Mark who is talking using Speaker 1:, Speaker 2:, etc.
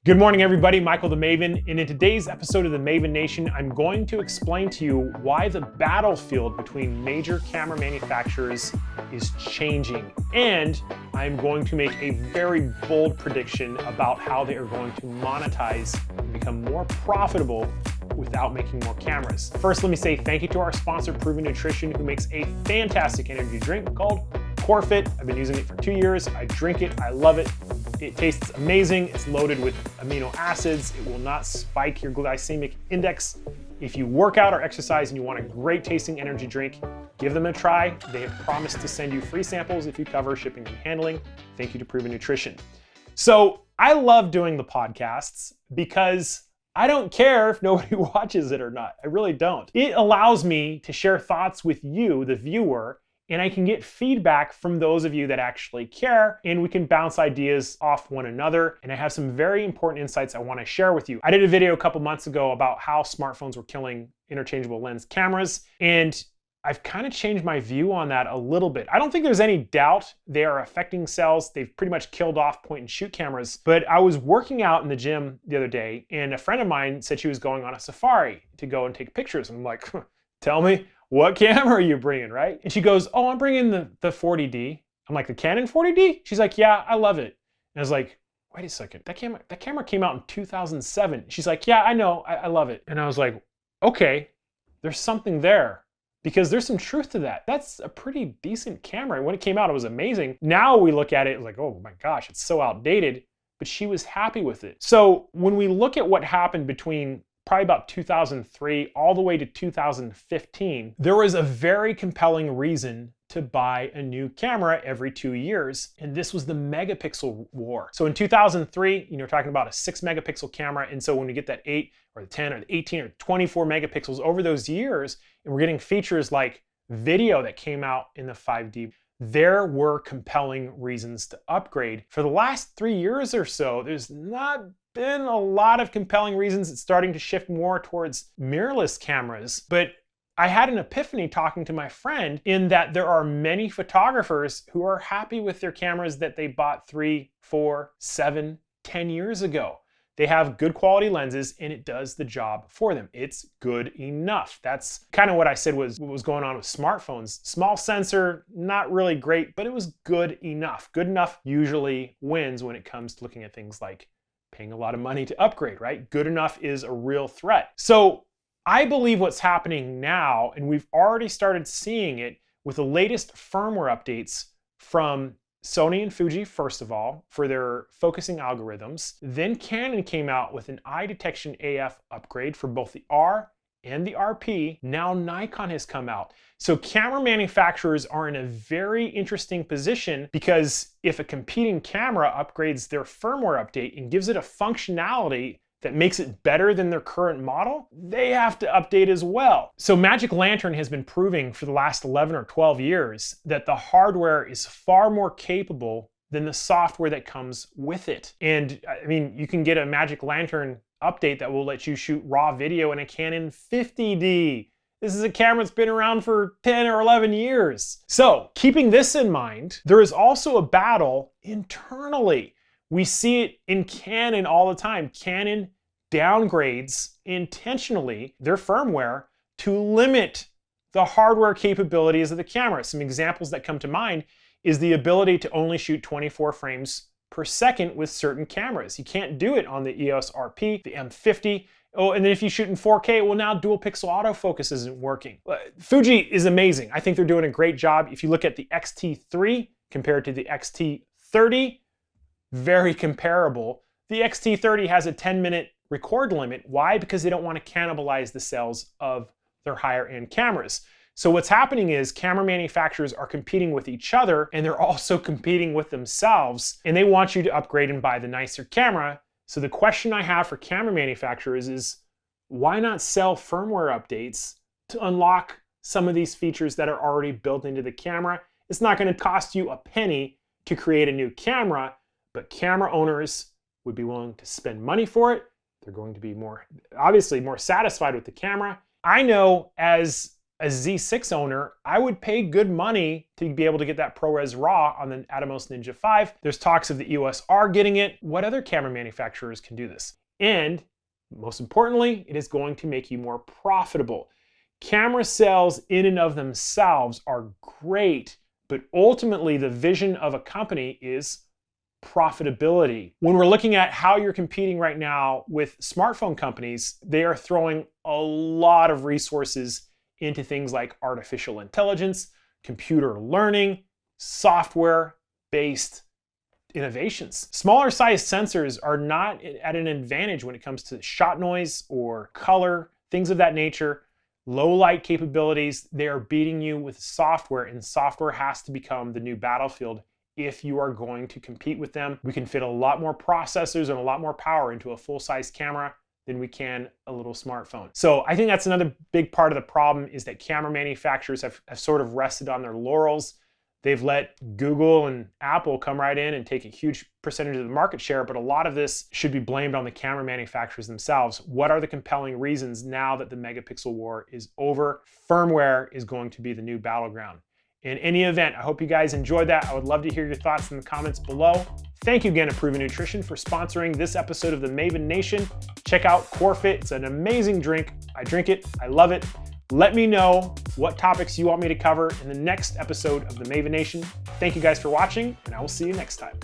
Speaker 1: Good morning, everybody. Michael the Maven, and in today's episode of the Maven Nation, I'm going to explain to you why the battlefield between major camera manufacturers is changing, and I'm going to make a very bold prediction about how they are going to monetize and become more profitable without making more cameras. First, let me say thank you to our sponsor, Proven Nutrition, who makes a fantastic energy drink called CoreFit. I've been using it for 2 years. I drink it, I love it. It tastes amazing. It's loaded with amino acids. It will not spike your glycemic index. If you work out or exercise and you want a great tasting energy drink, give them a try. They have promised to send you free samples if you cover shipping and handling. Thank you to Proven Nutrition. So I love doing the podcasts because I don't care if nobody watches it or not. I really don't. It allows me to share thoughts with you, the viewer, and I can get feedback from those of you that actually care, and we can bounce ideas off one another. And I have some very important insights I want to share with you. I did a video a couple months ago about how smartphones were killing interchangeable lens cameras, and I've kind of changed my view on that a little bit. I don't think there's any doubt they are affecting sales. They've pretty much killed off point and shoot cameras. But I was working out in the gym the other day, and a friend of mine said she was going on a safari to go and take pictures. And I'm like, tell me, what camera are you bringing, right? And she goes, oh, I'm bringing the 40D. I'm like, the Canon 40D? She's like, yeah, I love it. And I was like, wait a second, that camera came out in 2007. She's like, yeah, I know, I love it. And I was like, okay, there's something there, because there's some truth to that. That's a pretty decent camera. And when it came out, it was amazing. Now we look at it like, oh my gosh, it's so outdated, but she was happy with it. So when we look at what happened between probably about 2003 all the way to 2015, there was a very compelling reason to buy a new camera every 2 years, and this was the megapixel war. So in 2003, you're talking about a 6 megapixel camera, and so when you get that 8 or the 10 or the 18 or 24 megapixels over those years, and we're getting features like video that came out in the 5D, there were compelling reasons to upgrade. For the last 3 years or so, there's not been a lot of compelling reasons. It's starting to shift more towards mirrorless cameras, but I had an epiphany talking to my friend in that there are many photographers who are happy with their cameras that they bought 3, 4, 7, 10 years ago. They have good quality lenses and it does the job for them. It's good enough. That's kind of what I said was what was going on with smartphones. Small sensor, not really great, but it was good enough. Good enough usually wins when it comes to looking at things like paying a lot of money to upgrade, right? Good enough is a real threat. So I believe what's happening now, and we've already started seeing it with the latest firmware updates from Sony and Fuji, first of all, for their focusing algorithms. Then Canon came out with an eye detection AF upgrade for both the R and the RP. Now Nikon has come out. So camera manufacturers are in a very interesting position, because if a competing camera upgrades their firmware update and gives it a functionality that makes it better than their current model, they have to update as well. So Magic Lantern has been proving for the last 11 or 12 years that the hardware is far more capable than the software that comes with it. And I mean, you can get a Magic Lantern update that will let you shoot raw video in a Canon 50D. This is a camera that's been around for 10 or 11 years. So keeping this in mind, there is also a battle internally. We see it in Canon all the time. Canon downgrades intentionally their firmware to limit the hardware capabilities of the camera. Some examples that come to mind is the ability to only shoot 24 frames per second with certain cameras. You can't do it on the EOS RP, the M50. Oh, and then if you shoot in 4K, well, now dual pixel autofocus isn't working. Fuji is amazing. I think they're doing a great job. If you look at the X-T3 compared to the X-T30, very comparable. The X-T30 has a 10-minute record limit. Why? Because they don't want to cannibalize the sales of their higher end cameras. So what's happening is camera manufacturers are competing with each other, and they're also competing with themselves, and they want you to upgrade and buy the nicer camera. So the question I have for camera manufacturers is, why not sell firmware updates to unlock some of these features that are already built into the camera? It's not going to cost you a penny to create a new camera, but camera owners would be willing to spend money for it. They're going to be obviously more satisfied with the camera. I know as a Z6 owner, I would pay good money to be able to get that ProRes RAW on the Atomos Ninja 5. There's talks of the EOS R getting it. What other camera manufacturers can do this? And most importantly, it is going to make you more profitable. Camera sales in and of themselves are great, but ultimately the vision of a company is profitability. When we're looking at how you're competing right now with smartphone companies, they are throwing a lot of resources into things like artificial intelligence, computer learning, software-based innovations. Smaller size sensors are not at an advantage when it comes to shot noise or color, things of that nature. Low light capabilities, they are beating you with software, and software has to become the new battlefield if you are going to compete with them. We can fit a lot more processors and a lot more power into a full-size camera than we can a little smartphone. So I think that's another big part of the problem, is that camera manufacturers have sort of rested on their laurels. They've let Google and Apple come right in and take a huge percentage of the market share, but a lot of this should be blamed on the camera manufacturers themselves. What are the compelling reasons now that the megapixel war is over? Firmware is going to be the new battleground. In any event, I hope you guys enjoyed that. I would love to hear your thoughts in the comments below. Thank you again to Proven Nutrition for sponsoring this episode of the Maven Nation. Check out CoreFit. It's an amazing drink. I drink it. I love it. Let me know what topics you want me to cover in the next episode of the Maven Nation. Thank you guys for watching, and I will see you next time.